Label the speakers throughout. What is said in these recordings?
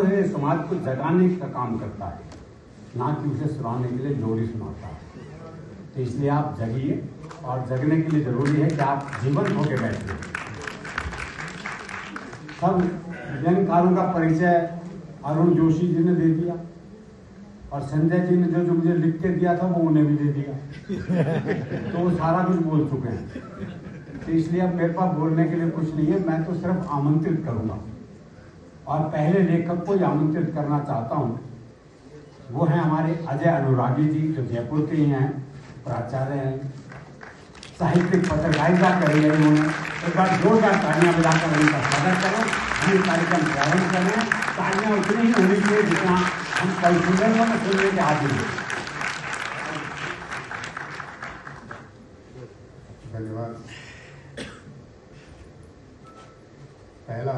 Speaker 1: जो है समाज को जगाने का काम करता है, ना कि उसे सुनाने के लिए लोरी सुनाता है। तो इसलिए आप जगिए, और जगने के लिए जरूरी है कि आप जीवंत होकर बैठिए। सब व्यंगकारों का परिचय अरुण जोशी जी ने दे दिया, और संजय जी ने जो मुझे लिख के दिया था वो उन्हें भी दे दिया। तो वो सारा कुछ बोल चुके हैं। तो इसलिए अब मेरे पास बोलने के लिए कुछ नहीं है, मैं तो सिर्फ आमंत्रित करूंगा। और पहले लेखक को आमंत्रित करना चाहता हूं, वो हैं हमारे अजय अनुरागी जी, जो जयपुर के ही हैं, प्राचार्य हैं, साहित्यिक पत्रकारिता करेंगे उन्होंने। एक बार जोरदार तालियां बजाकर उनका स्वागत करें। हम कार्यक्रम प्रारंभ करें। तालियां उतनी ही होनी चाहिए जितना हम कल सुनेंगे और सुनने के आदि हैं।
Speaker 2: धन्यवाद। पहला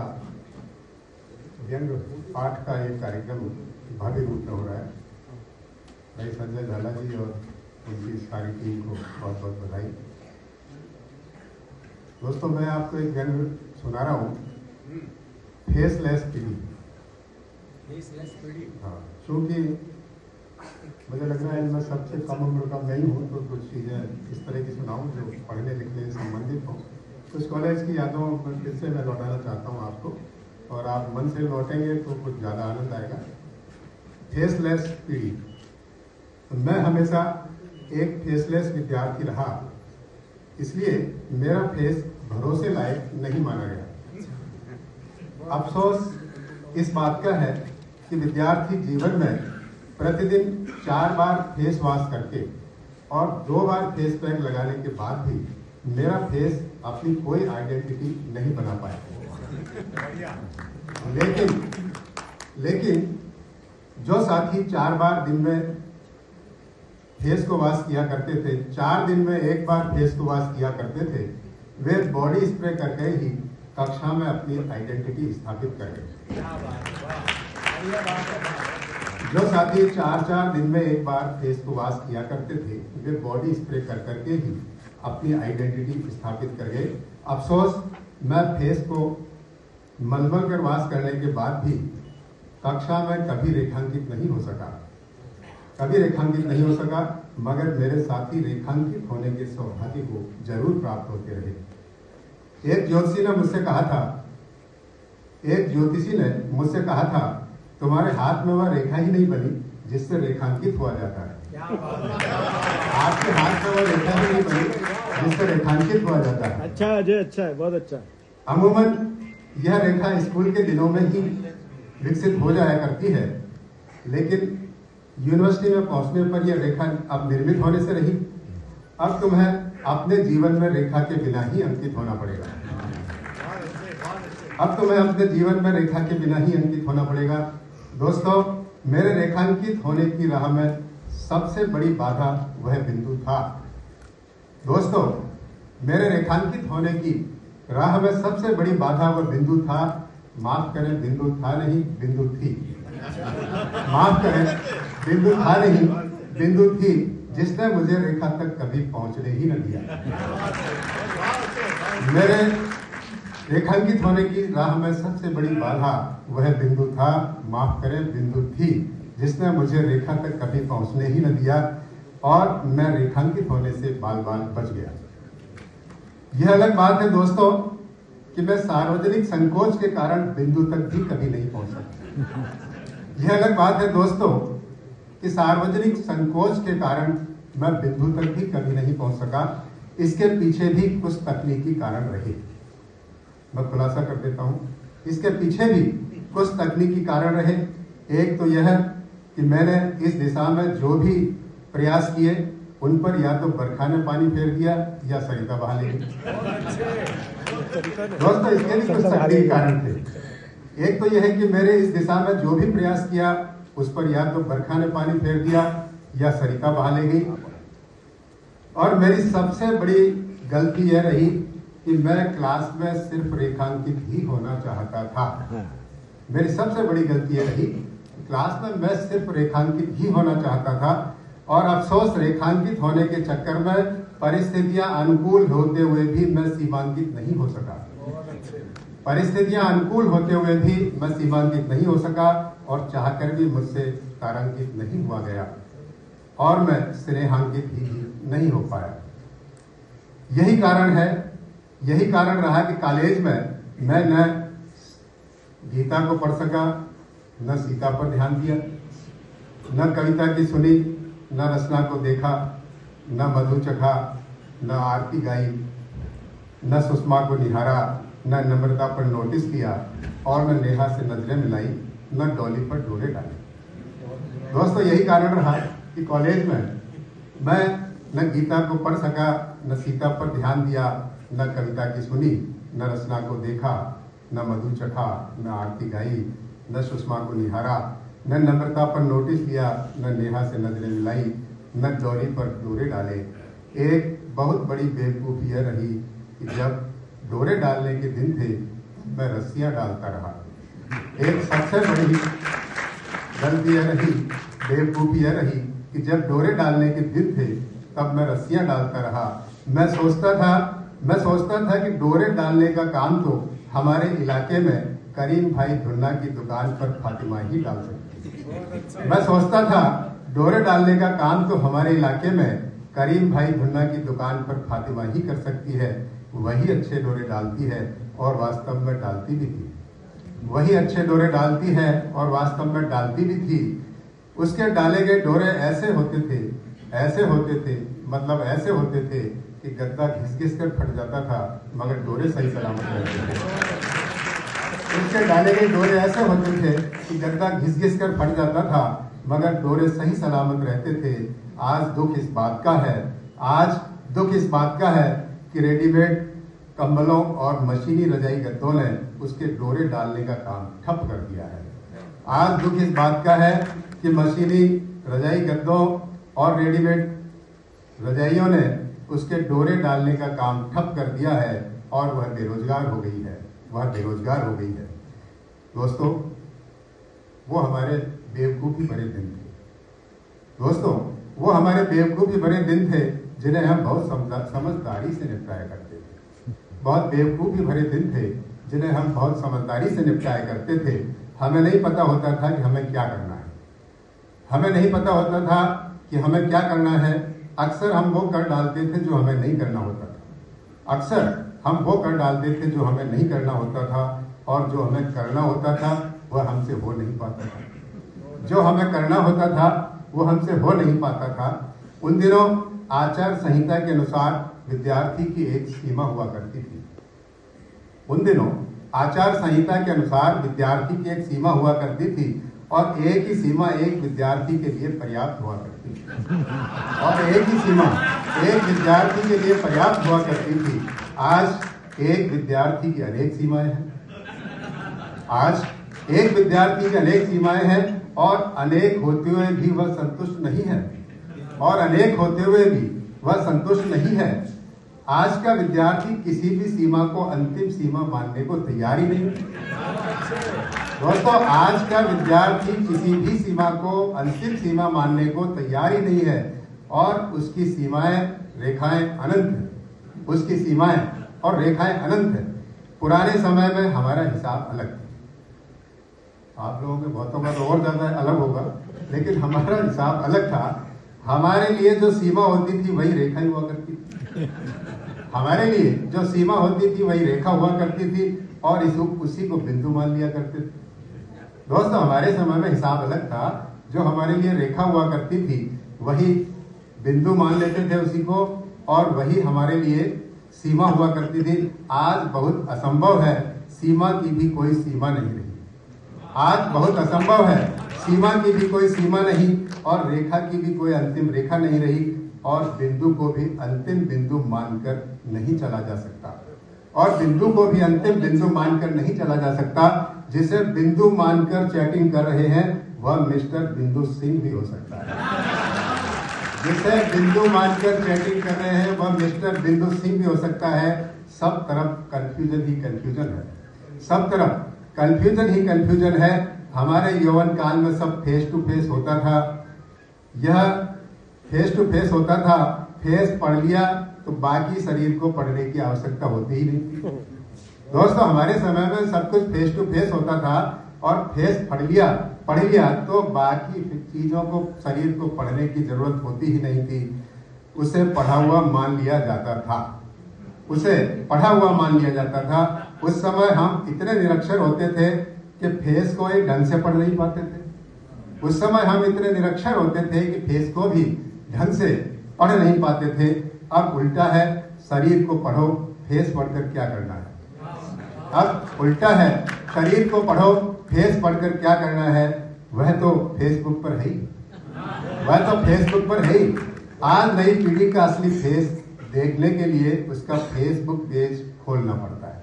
Speaker 2: व्यंग पाठ का एक कार्यक्रम भव्य रूप में हो रहा है। भाई संजय झाला जी और उनकी सारी टीम को बहुत बहुत बधाई। दोस्तों, मैं आपको एक व्यंग सुना रहा हूँ, फेसलेस पीढ़ी। हाँ, क्योंकि मुझे लग रहा है मैं सबसे कम उम्र का मैं ही हूँ, तो कुछ चीज़ें इस तरह की सुनाऊँ जो पढ़ने लिखने से संबंधित हो। कुछ कॉलेज की यादों फिर से मैं लौटाना चाहता हूँ आपको, और आप मन से लौटेंगे तो कुछ ज़्यादा आनंद आएगा। फेसलेस पीढ़ी। मैं हमेशा एक फेसलेस विद्यार्थी रहा, इसलिए मेरा फेस भरोसे लायक नहीं माना गया। अफसोस इस बात का है कि विद्यार्थी जीवन में प्रतिदिन 4 बार फेस वॉश करके और 2 बार फेस पैक लगाने के बाद भी मेरा फेस अपनी कोई आइडेंटिटी नहीं बना पाया। लेकिन जो साथी 4 बार दिन में फेस को वॉश किया करते थे, 4 दिन में 1 बार फेस को वॉश किया करते थे, वे बॉडी स्प्रे करके ही कक्षा में अपनी आइडेंटिटी स्थापित कर गए। जो साथी 4 दिन में 1 बार फेस को वॉश किया करते थे, वे बॉडी स्प्रे करके ही अपनी आइडेंटिटी स्थापित कर गए। अफसोस, मैं फेस को मलमल कर वॉश करने के बाद भी कक्षा में कभी रेखांकित नहीं हो सका, मगर मेरे साथी रेखांकित होने के सौभाग्य को जरूर प्राप्त होते रहे। एक ज्योतिषी ने मुझसे कहा था, तुम्हारे हाथ में वह रेखा ही नहीं बनी जिससे रेखांकित हुआ जाता है। आपके हाथ में वह रेखा ही नहीं बनी जिससे रेखांकित हुआ जाता है।
Speaker 3: अच्छा अजय, अच्छा है, बहुत अच्छा।
Speaker 2: अमूमन यह रेखा स्कूल के दिनों में ही विकसित हो जाया करती है, लेकिन यूनिवर्सिटी में पहुंचने पर यह रेखा अब निर्मित होने से रही। अब तुम्हें अपने जीवन में रेखा के बिना ही अंकित होना पड़ेगा। दोस्तों, मेरे रेखांकित होने की राह में सबसे बड़ी बाधा वह बिंदु था। माफ करें, बिंदु था नहीं, बिंदु थी, जिसने मुझे रेखा तक कभी पहुंचने ही न दिया। मेरे रेखांकित होने की राह में सबसे बड़ी बाधा वह बिंदु था, माफ करें, बिंदु थी, जिसने मुझे रेखा तक कभी पहुंचने ही न दिया, और मैं रेखांकित होने से बाल बाल बच गया। यह अलग बात है दोस्तों कि मैं सार्वजनिक संकोच के कारण बिंदु तक भी कभी नहीं पहुंच सका। यह अलग बात है दोस्तों कि सार्वजनिक संकोच के कारण मैं बिंदु तक भी कभी नहीं पहुंच सका। इसके पीछे भी कुछ तकनीकी कारण रहे। मैं खुलासा कर देता हूं, इसके पीछे भी कुछ तकनीकी कारण रहे। एक तो यह कि मैंने इस दिशा में जो भी प्रयास किए उन पर या तो बरखा ने पानी फेर दिया या सरिता बहा ले गई। दोस्तों, इसके भी कुछ तकनीकी कारण थे। एक तो यह है कि मेरे इस दिशा में जो भी प्रयास किया उस पर या तो बरखा ने पानी फेर दिया या सरिता बहा ले गई। और मेरी सबसे बड़ी गलती यह रही कि मैं क्लास में सिर्फ रेखांकित ही होना चाहता था। मेरी सबसे बड़ी गलती यह रही, क्लास में मैं सिर्फ रेखांकित ही होना चाहता था, और अफसोस रेखांकित होने के चक्कर में परिस्थितियां अनुकूल होते हुए भी मैं सीमांकित नहीं हो सका। परिस्थितियां अनुकूल होते हुए भी मैं सीमांकित नहीं हो सका और चाहकर भी मुझसे तारांकित नहीं हुआ गया और मैं स्नेहांकित ही नहीं हो पाया। यही कारण रहा कि कॉलेज में मैं न गीता को पढ़ सका, न सीता पर ध्यान दिया, न कविता की सुनी, न रचना को देखा, न मधु चखा, न आरती गाई, न सुषमा को निहारा, न नम्रता पर नोटिस लिया और न नेहा से नजरें मिलाई, न डॉली पर डोरे डाले। दोस्तों, यही कारण रहा कि कॉलेज में मैं न गीता को पढ़ सका, न सीता पर ध्यान दिया, न कविता की सुनी, न रचना को देखा, न मधु चखा, न आरती गाई, न सुषमा को निहारा, न नम्रता पर नोटिस लिया, न नेहा से नजरें मिलाई, न डोरी पर डोरे डाले। एक बहुत बड़ी बेवकूफ़ी यह रही कि जब डोरे डालने के दिन थे मैं रस्सियां डालता रहा। एक सबसे बड़ी गलती यह रही, बेवकूफ़ी यह रही कि जब डोरे डालने के दिन थे तब मैं रस्सियां डालता रहा। मैं सोचता था कि डोरे डालने का काम तो हमारे इलाके में करीम भाई धुन्ना की दुकान पर फातिमा ही डाल सकती। मैं सोचता था डोरे डालने का काम तो हमारे इलाके में करीम भाई धुन्ना की दुकान पर फातिमा ही कर सकती है। वही अच्छे डोरे डालती है और वास्तव में डालती भी थी। वही अच्छे डोरे डालती है और वास्तव में डालती भी थी। उसके डाले गए डोरे ऐसे होते थे कि गद्दा घिस कर फट जाता था मगर डोरे सही सलामत रहते थे। उसके डाले गए डोरे ऐसे होते थे कि गद्दा घिस कर फट जाता था मगर डोरे सही सलामत रहते थे। आज दुख इस बात का है कि रेडीमेड कंबलों और मशीनी रजाई गद्दों ने उसके डोरे डालने का काम ठप कर दिया है। आज दुख इस बात का है कि मशीनी रजाई गद्दों और रेडीमेड रजाइयों ने उसके डोरे डालने का काम ठप कर दिया है और वह बेरोजगार हो गई है। दोस्तों, वो हमारे बेवकूफ़ी भरे दिन थे जिन्हें हम बहुत समझदारी से निपटाया करते थे। बहुत बेवकूफ़ी भरे दिन थे जिन्हें हम बहुत समझदारी से निपटाया करते थे। हमें नहीं पता होता था कि हमें क्या करना है। अक्सर हम वो कर डालते थे जो हमें नहीं करना होता था। और जो हमें करना होता था वह हमसे हो नहीं पाता था। उन दिनों आचार संहिता के अनुसार विद्यार्थी की एक सीमा हुआ करती थी और एक ही सीमा एक विद्यार्थी के लिए पर्याप्त हुआ करती थी। आज एक विद्यार्थी की अनेक सीमाएं हैं और अनेक होते हुए भी वह संतुष्ट नहीं है। आज का विद्यार्थी किसी भी सीमा को अंतिम सीमा मानने को तैयार ही नहीं। दोस्तों, आज का विद्यार्थी किसी भी सीमा को अंतिम सीमा मानने को तैयार ही नहीं है और उसकी सीमाएं रेखाएं अनंत है। पुराने समय में हमारा हिसाब अलग था। आप लोगों के बहुतों का तो और ज्यादा अलग होगा, लेकिन हमारा हिसाब अलग था। हमारे लिए जो सीमा होती थी वही रेखा ही हुआ करती थी। और उसी को बिंदु मान लिया करते थे। दोस्तों, हमारे समय में हिसाब अलग था। जो हमारे लिए रेखा हुआ करती थी वही बिंदु मान लेते थे उसी को, और वही हमारे लिए सीमा हुआ करती थी। आज बहुत असंभव है, सीमा की भी कोई सीमा नहीं रही। और रेखा की भी कोई अंतिम रेखा नहीं रही और बिंदु को भी अंतिम बिंदु मानकर नहीं चला जा सकता। जिसे बिंदु मानकर चैटिंग कर रहे हैं वह मिस्टर बिंदु सिंह भी हो सकता है। सब तरफ कंफ्यूजन है। हमारे यौवन काल में सब फेस टू फेस होता था। फेस पढ़ लिया तो बाकी शरीर को पढ़ने की आवश्यकता होती ही नहीं थी। दोस्तों हमारे समय में सब कुछ फेस टू फेस होता था और फेस पढ़ लिया तो बाकी चीजों को, शरीर को पढ़ने की जरूरत होती ही नहीं थी। उसे पढ़ा हुआ मान लिया जाता था, उसे पढ़ा हुआ मान लिया जाता था। उस समय हम इतने निरक्षर होते थे कि फेस को एक ढंग से पढ़ नहीं पाते थे। उस समय हम इतने निरक्षर होते थे कि फेस को भी ढंग से पढ़ नहीं पाते थे। अब उल्टा है, शरीर को पढ़ो, फेस पढ़कर क्या करना है। अब उल्टा है, शरीर को पढ़ो, फेस पढ़कर क्या करना है। वह तो फेसबुक पर है ही, वह तो फेसबुक पर है ही। आज नई पीढ़ी का असली फेस देखने के लिए उसका फेसबुक पेज खोलना पड़ता है।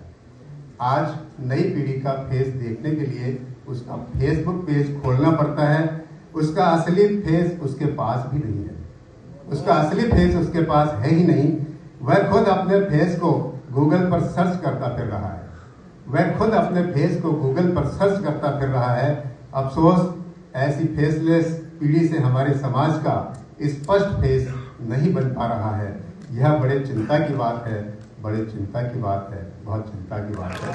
Speaker 2: आज नई पीढ़ी का फेस देखने के लिए उसका फेसबुक पेज खोलना पड़ता है। उसका असली फेस उसके पास भी नहीं है, उसका असली फेस उसके पास है ही नहीं। वह खुद अपने फेस को गूगल पर सर्च करता फिर रहा है, वह खुद अपने फेस को गूगल पर सर्च करता फिर रहा है। अफसोस, ऐसी फेसलेस पीढ़ी से हमारे समाज का स्पष्ट फेस नहीं बन पा रहा है। यह बड़े चिंता की बात है, बड़े चिंता की बात है, बहुत चिंता की बात है।